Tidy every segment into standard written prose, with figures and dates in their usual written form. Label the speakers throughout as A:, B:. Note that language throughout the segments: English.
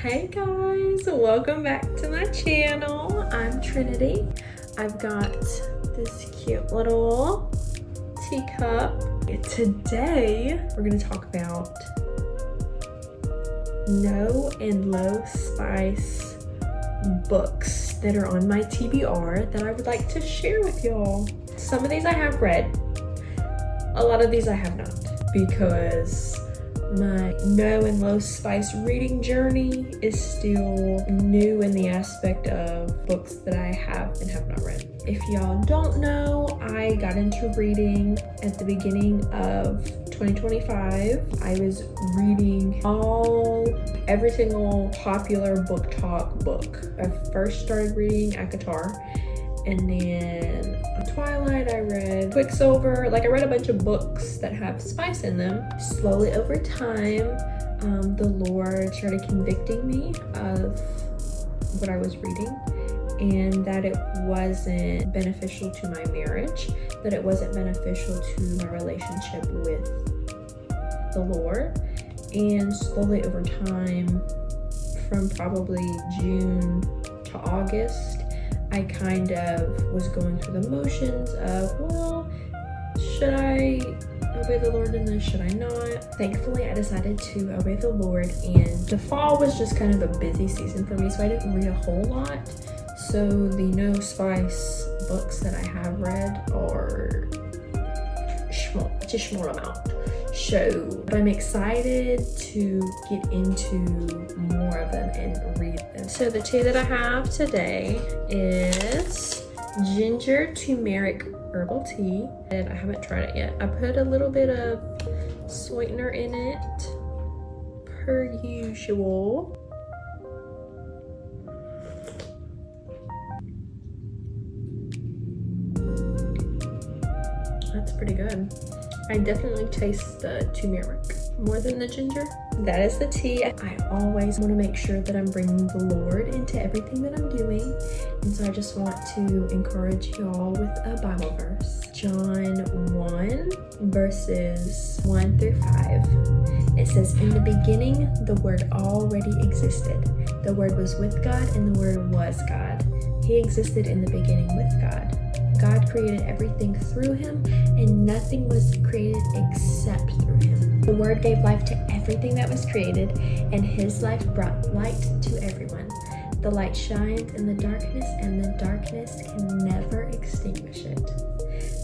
A: Hey guys, welcome back to my channel. I'm Trinity. I've got this cute little teacup. Today we're going to talk about no and low spice books that are on my TBR that I would like to share with y'all. Some of these I have read, a lot of these I have not, because my no and low spice reading journey is still new in the aspect of books that I have and have not read. If y'all don't know, I got into reading at the beginning of 2025. I was reading every single popular book talk book. I first started reading ACOTAR, and then Twilight, I read Quicksilver. I read a bunch of books that have spice in them. Slowly over time, the Lord started convicting me of what I was reading, and that it wasn't beneficial to my marriage, that it wasn't beneficial to my relationship with the Lord. And slowly over time, from probably June to August, I kind of was going through the motions of, well, should I obey the Lord in this? Should I not? Thankfully, I decided to obey the Lord, and the fall was just kind of a busy season for me, so I didn't read a whole lot. So the no spice books that I have read are just a small amount. But I'm excited to get into more of them and read them. So the tea that I have today is ginger turmeric herbal tea, and I haven't tried it yet. I put a little bit of sweetener in it per usual. That's pretty good. I definitely taste the turmeric more than the ginger. That is the tea. I always want to make sure that I'm bringing the Lord into everything that I'm doing. And so I just want to encourage y'all with a Bible verse. John 1 verses 1 through 5. It says, "In the beginning, the Word already existed. The Word was with God, and the Word was God. He existed in the beginning with God. God created everything through him, and nothing was created except through him. The Word gave life to everything that was created, and his life brought light to everyone. The light shines in the darkness, and the darkness can never extinguish it."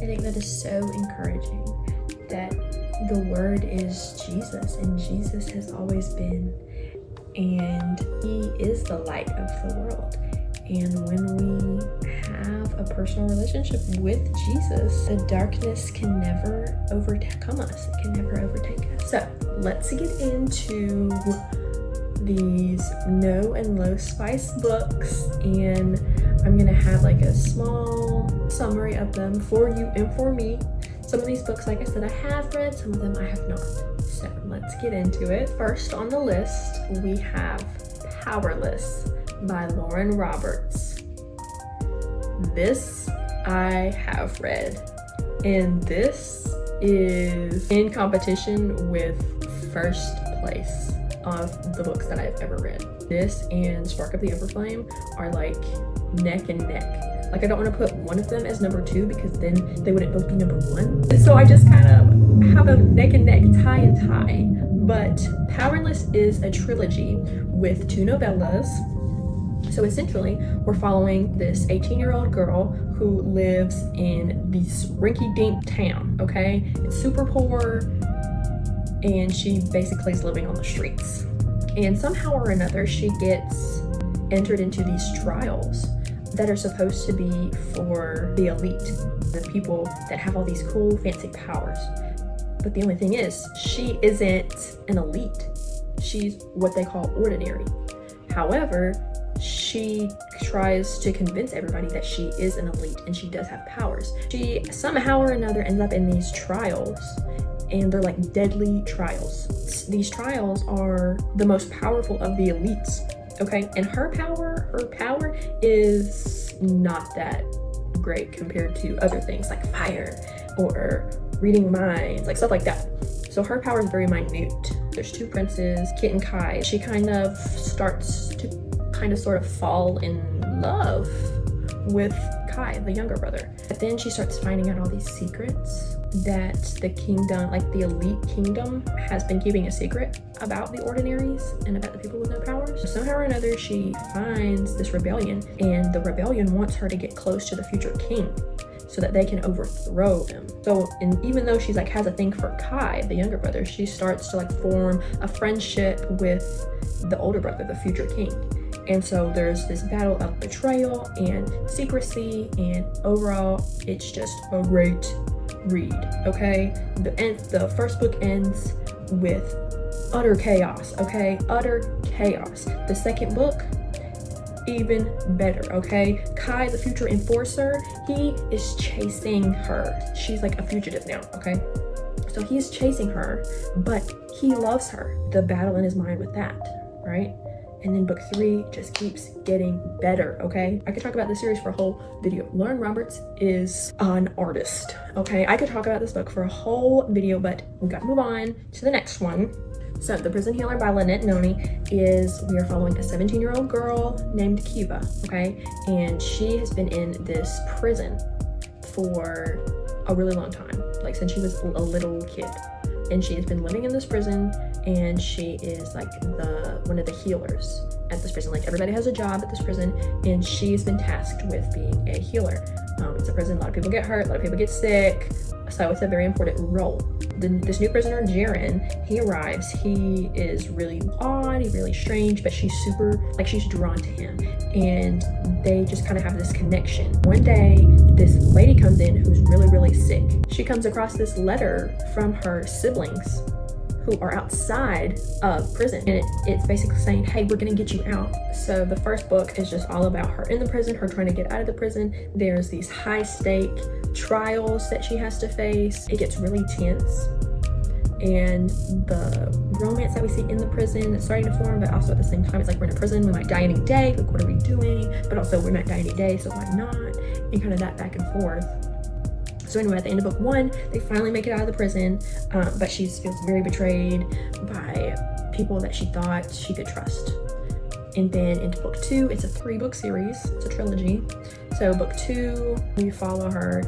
A: I think that is so encouraging, that the Word is Jesus, and Jesus has always been, and he is the light of the world. And when we have a personal relationship with Jesus, the darkness can never overcome us. It can never overtake us. So let's get into these no and low spice books, and I'm gonna have a small summary of them for you and for me. Some of these books, like I said, I have read, some of them I have not. So let's get into it. First on the list, we have Powerless by Lauren Roberts. This I have read, and this is in competition with first place of the books that I've ever read. This and Spark of the Everflame are neck and neck. I don't want to put one of them as number 2, because then they wouldn't both be number 1. And so I just kind of have a neck and neck, tie and tie. But Powerless is a trilogy with 2 novellas. So essentially, we're following this 18-year-old girl who lives in this rinky-dink town, okay? It's super poor, and she basically is living on the streets. And somehow or another, she gets entered into these trials that are supposed to be for the elite, the people that have all these cool, fancy powers. But the only thing is, she isn't an elite. She's what they call ordinary. However, she tries to convince everybody that she is an elite and she does have powers. She somehow or another ends up in these trials, and they're deadly trials. These trials are the most powerful of the elites, okay? And her power is not that great compared to other things like fire or reading minds, stuff like that. So her power is very minute. There's two princes, Kit and Kai. She kind of starts to sort of fall in love with Kai, the younger brother. But then she starts finding out all these secrets that the kingdom, like the elite kingdom, has been keeping a secret about the ordinaries and about the people with no powers. So somehow or another, she finds this rebellion, and the rebellion wants her to get close to the future king so that they can overthrow him. So, and even though she's like has a thing for Kai, the younger brother, she starts to like form a friendship with the older brother, the future king. And so there's this battle of betrayal and secrecy, and overall, it's just a great read, okay? The first book ends with utter chaos, okay? Utter chaos. The second book, even better, okay? Kai, the future enforcer, he is chasing her. She's like a fugitive now, okay? So he's chasing her, but he loves her. The battle in his mind with that, right? And then book 3 just keeps getting better, okay? I could talk about this series for a whole video. Lauren Roberts is an artist, okay? I could talk about this book for a whole video, but we gotta move on to the next one. So The Prison Healer by Lynette Noni we are following a 17-year-old girl named Kiva, okay? And she has been in this prison for a really long time, like since she was a little kid. And she has been living in this prison, and she is like one of the healers at this prison. Like everybody has a job at this prison, and she's been tasked with being a healer. It's a prison, a lot of people get hurt, a lot of people get sick, so it's a very important role. This new prisoner, Jaren, he arrives. He is really odd, he's really strange, but she's drawn to him, and they just kind of have this connection. One day, this lady comes in who's really, really sick. She comes across this letter from her siblings who are outside of prison, and it's basically saying, hey, we're gonna get you out. So the first book is just all about her in the prison, her trying to get out of the prison. There's these high stake trials that she has to face. It gets really tense, and the romance that we see in the prison is starting to form, but also at the same time, it's like we're in a prison, we might die any day, like what are we doing? But also we might die any day, so why not? And kind of that back and forth. So anyway, at the end of book 1, they finally make it out of the prison, but she feels very betrayed by people that she thought she could trust. And then into book 2, it's a 3-book series, it's a trilogy. So book 2, we follow her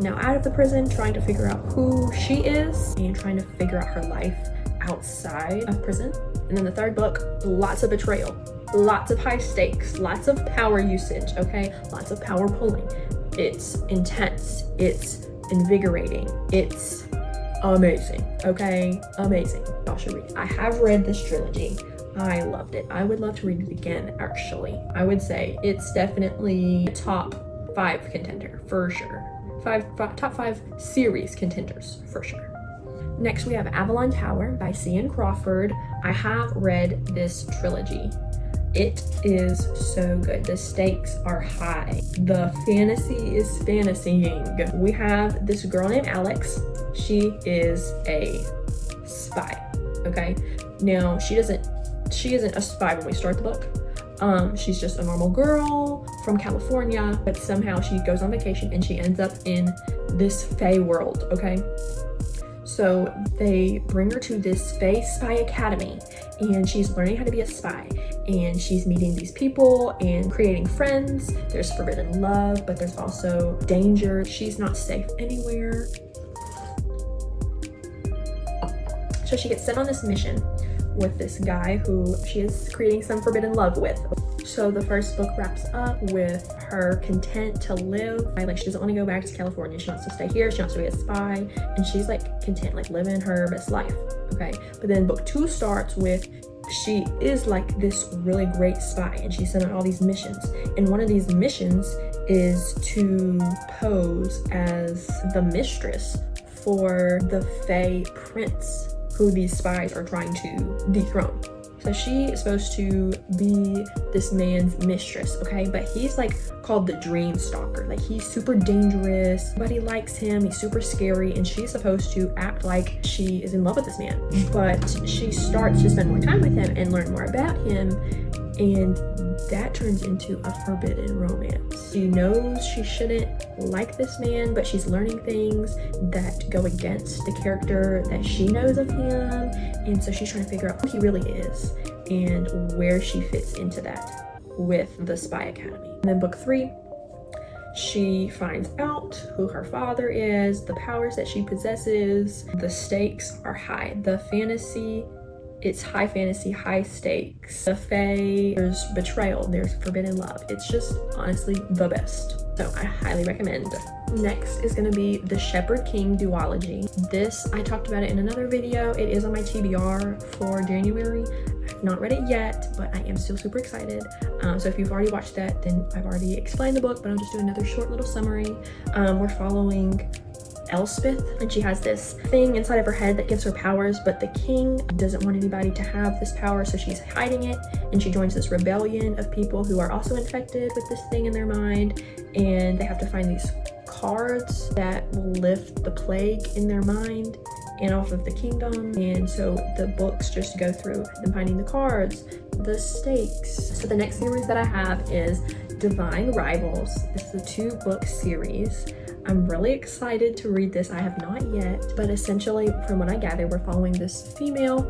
A: now out of the prison, trying to figure out who she is and trying to figure out her life outside of prison. And then the 3rd book, lots of betrayal, lots of high stakes, lots of power usage, okay? Lots of power pulling. It's intense, it's invigorating, it's amazing, okay? Amazing. Y'all should read it. I have read this trilogy. I loved it. I would love to read it again, actually. I would say it's definitely a top 5 contender, for sure. Top 5 series contenders, for sure. Next, we have Avalon Tower by C.N. Crawford. I have read this trilogy. It is so good. The stakes are high. The fantasy is fantasying. We have this girl named Alex. She is a spy, okay? Now, she isn't a spy when we start the book. She's just a normal girl from California, but somehow she goes on vacation and she ends up in this Fae world, okay? So they bring her to this Fae Spy Academy, and she's learning how to be a spy, and she's meeting these people and creating friends. There's forbidden love, but there's also danger. She's not safe anywhere. So she gets sent on this mission with this guy who she is creating some forbidden love with. So the first book wraps up with her content to live. Like, she doesn't want to go back to California. She wants to stay here. She wants to be a spy, and she's like content, like living her best life, okay? But then book 2 starts with she is like this really great spy, and she's sent on all these missions. And one of these missions is to pose as the mistress for the Fae prince who these spies are trying to dethrone. So she is supposed to be this man's mistress, okay? But he's like called the Dream Stalker. Like, he's super dangerous. Nobody likes him. He's super scary. And she's supposed to act like she is in love with this man. But she starts to spend more time with him and learn more about him. And that turns into a forbidden romance. She knows she shouldn't like this man, but she's learning things that go against the character that she knows of him, and so she's trying to figure out who he really is and where she fits into that with the Spy Academy. And then book 3, she finds out who her father is, the powers that she possesses. The stakes are high. The fantasy, it's high fantasy, high stakes. The fae, there's betrayal, there's forbidden love. It's just honestly the best. So I highly recommend. Next is gonna be The Shepherd King duology. This, I talked about it in another video. It is on my TBR for January. I've not read it yet, but I am still super excited. So if you've already watched that, then I've already explained the book, but I'll just do another short little summary. We're following Elspeth, and she has this thing inside of her head that gives her powers, but the king doesn't want anybody to have this power, so she's hiding it, and she joins this rebellion of people who are also infected with this thing in their mind, and they have to find these cards that will lift the plague in their mind and off of the kingdom. And so the books just go through them finding the cards, the stakes. So the next series that I have is Divine Rivals. This is a 2-book series. I'm really excited to read this. I have not yet, but essentially from what I gather, we're following this female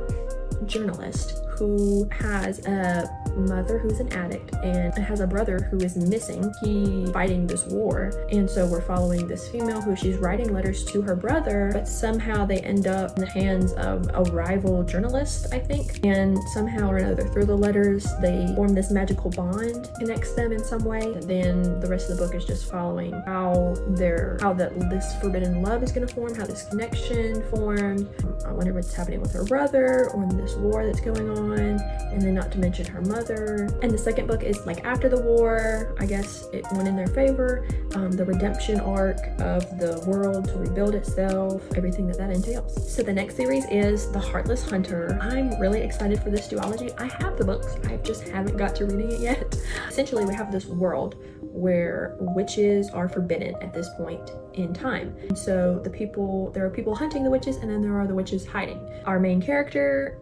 A: journalist who has a mother who's an addict and has a brother who is missing. He's fighting this war, and so we're following this female who she's writing letters to her brother, but somehow they end up in the hands of a rival journalist, I think, and somehow or another through the letters they form this magical bond, connects them in some way. And then the rest of the book is just following how this forbidden love is going to form, how this connection formed. I wonder what's happening with her brother or in this war that's going on, and then not to mention her mother. And the second book is like after the war. I guess it went in their favor. The redemption arc of the world to rebuild itself, everything that entails. So the next series is The Heartless Hunter. I'm really excited for this duology. I have the books, I just haven't got to reading it yet. Essentially, we have this world where witches are forbidden at this point in time. And so there are people hunting the witches, and then there are the witches hiding. Our main character,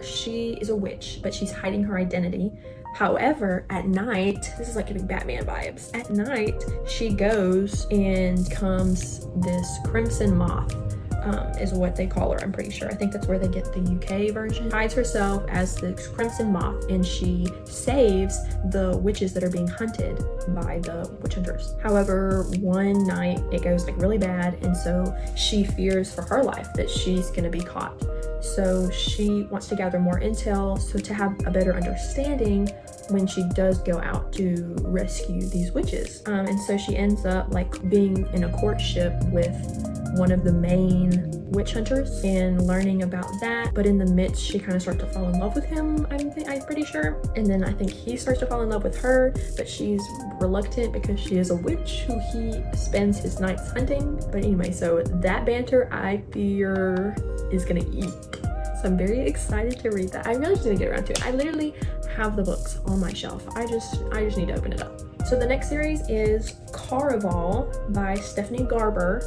A: she is a witch, but she's hiding her identity. However, at night, this is like giving Batman vibes. At night, she goes and becomes this crimson moth, is what they call her, I'm pretty sure. I think that's where they get the UK version. Hides herself as the crimson moth, and she saves the witches that are being hunted by the witch hunters. However, one night it goes like really bad, and so she fears for her life that she's gonna be caught. So she wants to gather more intel, so to have a better understanding when she does go out to rescue these witches. And so she ends up like being in a courtship with one of the main witch hunters and learning about that. But in the midst, she kind of starts to fall in love with him, I'm pretty sure. And then I think he starts to fall in love with her, but she's reluctant because she is a witch who he spends his nights hunting. But anyway, so that banter, I fear, is gonna eat. So I'm very excited to read that. I really just need to get around to it. I literally have the books on my shelf. I just need to open it up. So the next series is Caraval by Stephanie Garber.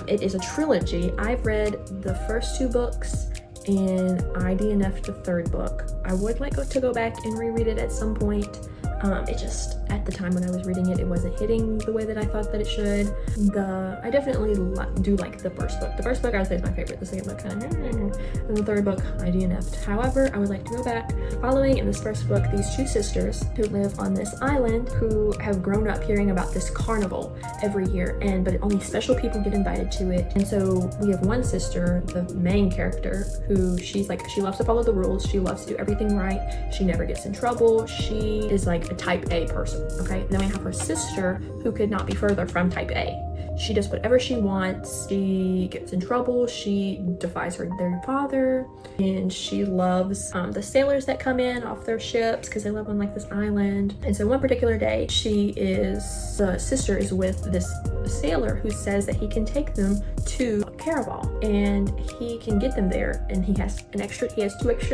A: It is a trilogy. I've read the first 2 books and I DNF'd the 3rd book. I would like to go back and reread it at some point. It just, at the time when I was reading it, it wasn't hitting the way that I thought that it should. I definitely do like the first book. The first book I would say is my favorite. The second book kind of, and the 3rd book I DNF'd. However, I would like to go back. Following in this first book, these 2 sisters who live on this island who have grown up hearing about this carnival every year, but only special people get invited to it. And so we have one sister, the main character, who she loves to follow the rules. She loves to do everything right. She never gets in trouble. She is like a type A person, okay? Then we have her sister who could not be further from type A. She does whatever she wants. She gets in trouble. She defies their father, and she loves the sailors that come in off their ships because they live on like this island. And so one particular day, the sister is with this sailor who says that he can take them to Caraval and he can get them there, and he has 2 extra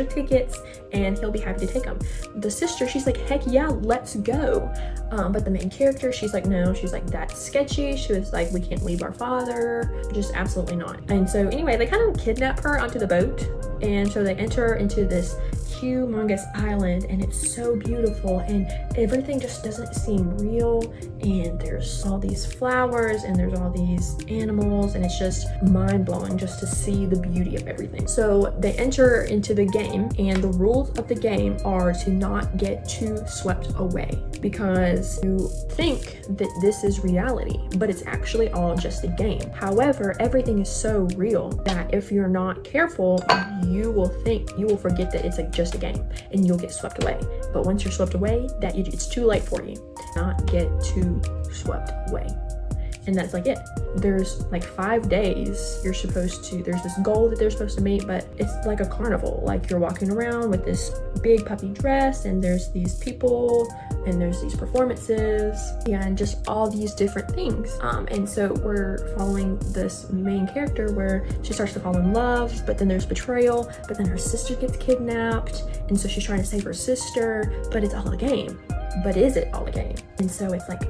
A: tickets and he'll be happy to take them. The sister, she's like, heck yeah, let's go. But the main character, she's like, no, she's like, that's sketchy. She was like, we can't leave our father, just absolutely not. And so anyway, they kind of kidnap her onto the boat, and so they enter into this humongous island, and it's so beautiful, and everything just doesn't seem real, and there's all these flowers and there's all these animals, and it's just mind-blowing just to see the beauty of everything. So they enter into the game, and the rules of the game are to not get too swept away, because you think that this is reality, but it's actually all just a game. However, everything is so real that if you're not careful, you will forget that it's just a game, and you'll get swept away. But once you're swept away, it's too late for you. Not get too swept away. And that's like it. There's like 5 days there's this goal that they're supposed to meet, but it's like a carnival. Like, you're walking around with this big puppy dress, and there's these people, and there's these performances, and just all these different things. And so we're following this main character where she starts to fall in love, but then there's betrayal, but then her sister gets kidnapped, and so she's trying to save her sister, but it's all a game. But is it all a game? And so it's like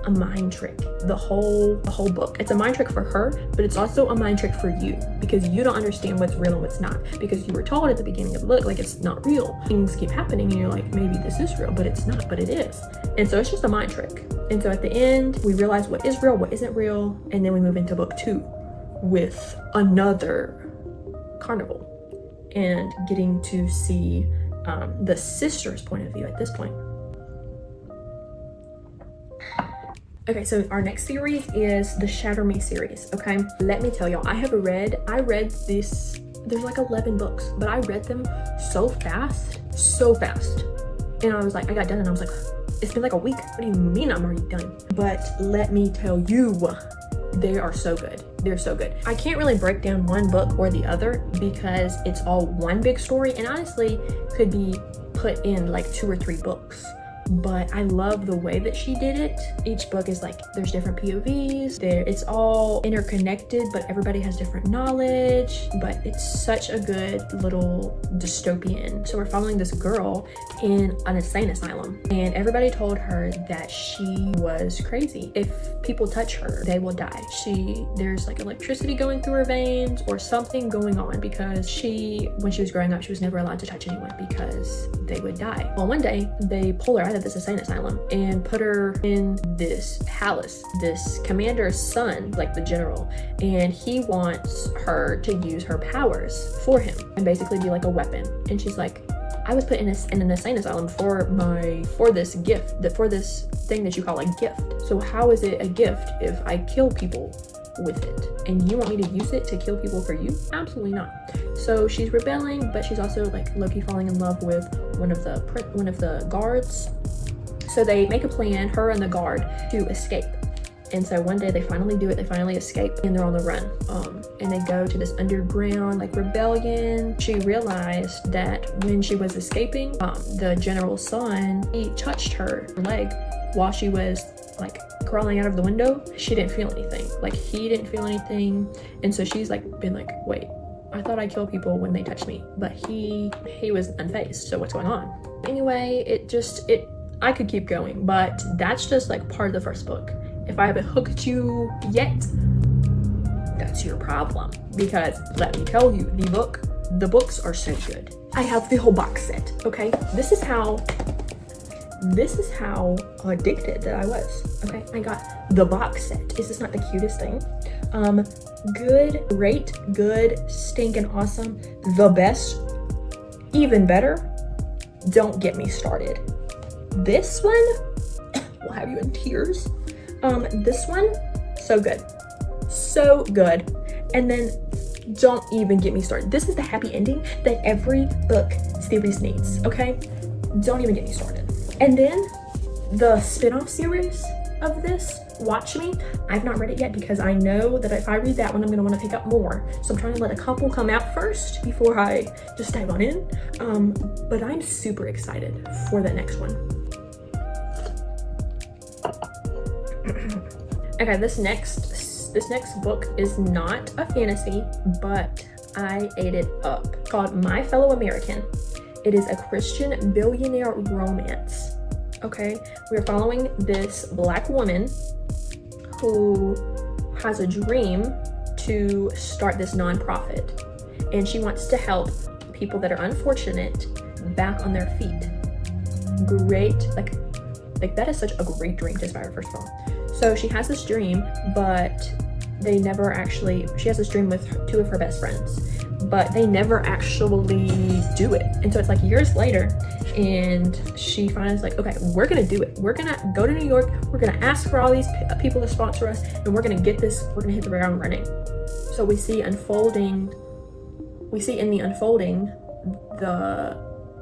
A: a mind trick. The whole book, it's a mind trick for her, but it's also a mind trick for you, because you don't understand what's real and what's not, because you were told at the beginning of the book like it's not real. Things keep happening and you're like, maybe this is real, but it's not, but it is. And so it's just a mind trick. And so at the end we realize what is real, what isn't real, and then we move into book 2 with another carnival and getting to see the sister's point of view at this point. Okay, so our next series is the Shatter Me series, okay? Let me tell y'all, I read this, there's like 11 books, but I read them so fast. And I was like, I got done and I was like, it's been like a week. What do you mean I'm already done? But let me tell you, they are so good. They're so good. I can't really break down one book or the other because it's all one big story, and honestly could be put in like 2 or 3 books. But I love the way that she did it. Each book is like, there's different POVs, it's all interconnected, but everybody has different knowledge, but it's such a good little dystopian. So we're following this girl in an insane asylum, and everybody told her that she was crazy. If people touch her, they will die. There's like electricity going through her veins or something going on, because when she was growing up, she was never allowed to touch anyone because they would die. Well, one day they pull her out of this insane asylum and put her in this palace. This commander's son, like the general, and he wants her to use her powers for him and basically be like a weapon. And she's like, I was put in an insane asylum for this gift, for this thing that you call a gift. So how is it a gift if I kill people with it? And you want me to use it to kill people for you? Absolutely not. So she's rebelling, but she's also like low-key falling in love with one of the guards. So they make a plan, her and the guard, to escape. And so one day they finally do it. They finally escape, and they're on the run. And they go to this underground like rebellion. She realized that when she was escaping, the general's son, he touched her leg while she was like crawling out of the window. She didn't feel anything. Like, he didn't feel anything. And so she's like been like, wait, I thought I killed people when they touched me, but he was unfazed. So what's going on? Anyway, I could keep going, but that's just like part of the first book. If I haven't hooked you yet, that's your problem, because let me tell you, the books are so good. I have the whole box set, okay? This is how addicted that I was, okay? I got the box set. Is this not the cutest thing? Good, great, good, stinking awesome, the best, even better, don't get me started. This one will have you in tears. This one, so good. So good. And then don't even get me started. This is the happy ending that every book series needs, okay? Don't even get me started. And then the spin-off series of this, Watch Me, I've not read it yet because I know that if I read that one, I'm gonna wanna pick up more. So I'm trying to let a couple come out first before I just dive on in. But I'm super excited for the next one. Okay, this next book is not a fantasy, but I ate it up. It's called My Fellow American. It is a Christian billionaire romance. Okay, we're following this Black woman who has a dream to start this nonprofit, and she wants to help people that are unfortunate back on their feet. Great, like that is such a great dream to aspire, first of all. So she has this dream, but they never actually, she has this dream with two of her best friends, but they never actually do it. And so it's like years later, and she finds like, okay, we're gonna do it. We're gonna go to New York, we're gonna ask for all these people to sponsor us, and we're gonna get this, we're gonna hit the ground running. So we see in the unfolding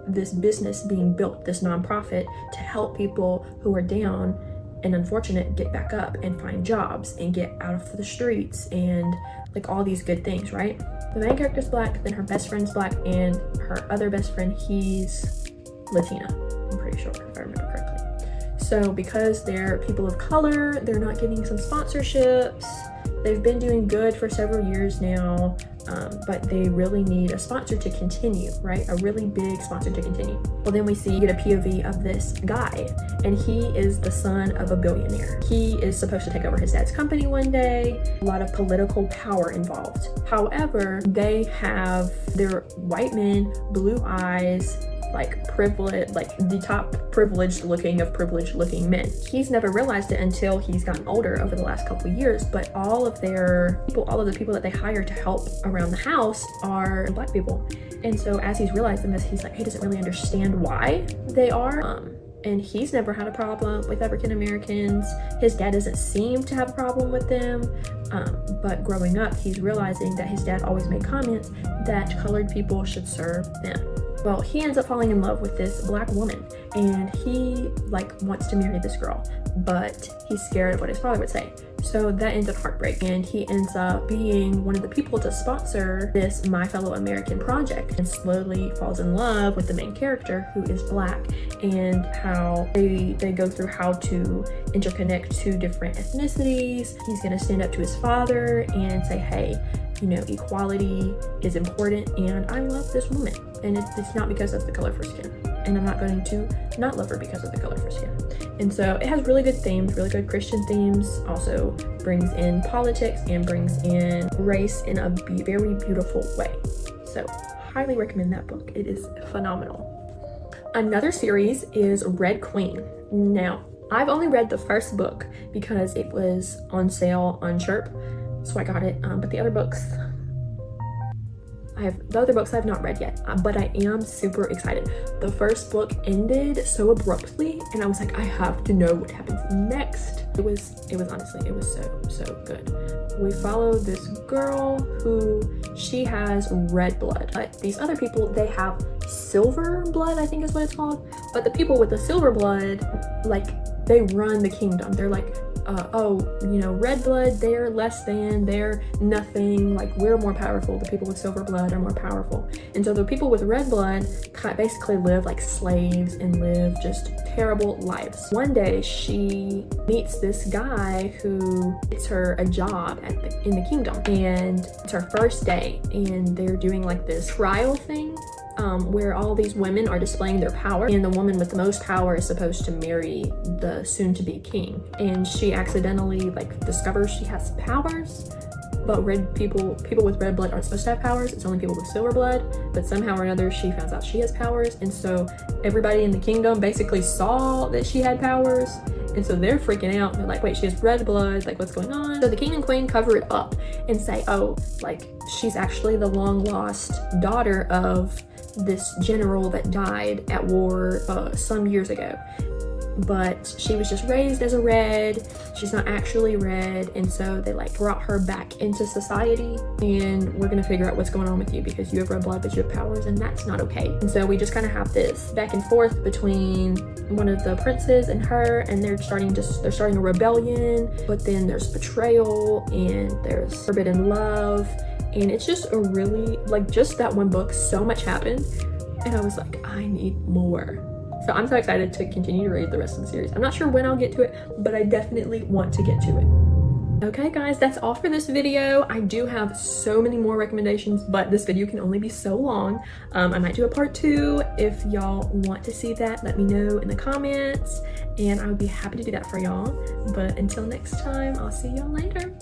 A: this business being built, this nonprofit to help people who are down and unfortunate get back up and find jobs and get out of the streets and like all these good things, right? The main character's Black, then her best friend's Black, and her other best friend, he's Latina, I'm pretty sure, if I remember correctly. So because they're people of color, they're not getting some sponsorships. They've been doing good for several years now, but they really need a sponsor to continue, right? A really big sponsor to continue. Well, then we get a POV of this guy, and he is the son of a billionaire. He is supposed to take over his dad's company one day. A lot of political power involved. However, they're white men, blue eyes, like privilege, like the top privileged looking of privileged looking men. He's never realized it until he's gotten older over the last couple of years, but all of the people that they hire to help around the house are Black people. And so as he's realizing this, he's like, he doesn't really understand why they are. And he's never had a problem with African Americans. His dad doesn't seem to have a problem with them. But growing up, he's realizing that his dad always made comments that colored people should serve them. Well, he ends up falling in love with this Black woman, and he like wants to marry this girl, but he's scared of what his father would say. So that ends up heartbreak, and he ends up being one of the people to sponsor this My Fellow American project, and slowly falls in love with the main character, who is Black, and how they go through how to interconnect two different ethnicities. He's gonna stand up to his father and say, hey, you know, equality is important, and I love this woman, and it's not because of the color of her skin, and I'm not going to not love her because of the color of her skin. And so it has really good themes, really good Christian themes, also brings in politics and brings in race in a very beautiful way. So highly recommend that book. It is phenomenal. Another series is Red Queen. Now, I've only read the first book because it was on sale on Chirp, so I got it, but the other books I have not read yet, but I am super excited. The first book ended so abruptly, and I was like, I have to know what happens next. It was honestly, it was so good. We follow this girl who, she has red blood, but these other people, they have silver blood, I think is what it's called. But the people with the silver blood, like, they run the kingdom. They're like, oh, you know, red blood, they're less than, they're nothing, like, we're more powerful. The people with silver blood are more powerful. And so the people with red blood basically live like slaves and live just terrible lives. One day she meets this guy who gets her a job in the kingdom, and it's her first day, and they're doing like this trial thing where all these women are displaying their power, and the woman with the most power is supposed to marry the soon-to-be king. And she accidentally like discovers she has powers, but people with red blood aren't supposed to have powers. It's only people with silver blood. But somehow or another she finds out she has powers, and so everybody in the kingdom basically saw that she had powers, and so they're freaking out. They're like, wait, she has red blood, like, what's going on? So the king and queen cover it up and say, oh, like, she's actually the long lost daughter of this general that died at war some years ago, but she was just raised as a red. She's not actually red, and so they like brought her back into society, and we're gonna figure out what's going on with you because you have red blood but you have powers, and that's not okay. And so we just kind of have this back and forth between one of the princes and her, and they're starting a rebellion, but then there's betrayal and there's forbidden love. And it's just a really, like, just that one book, so much happened, and I was like, I need more. So I'm so excited to continue to read the rest of the series. I'm not sure when I'll get to it, but I definitely want to get to it. Okay guys, that's all for this video. I do have so many more recommendations, but this video can only be so long. I might do a part 2. If y'all want to see that, let me know in the comments, and I would be happy to do that for y'all. But until next time, I'll see y'all later.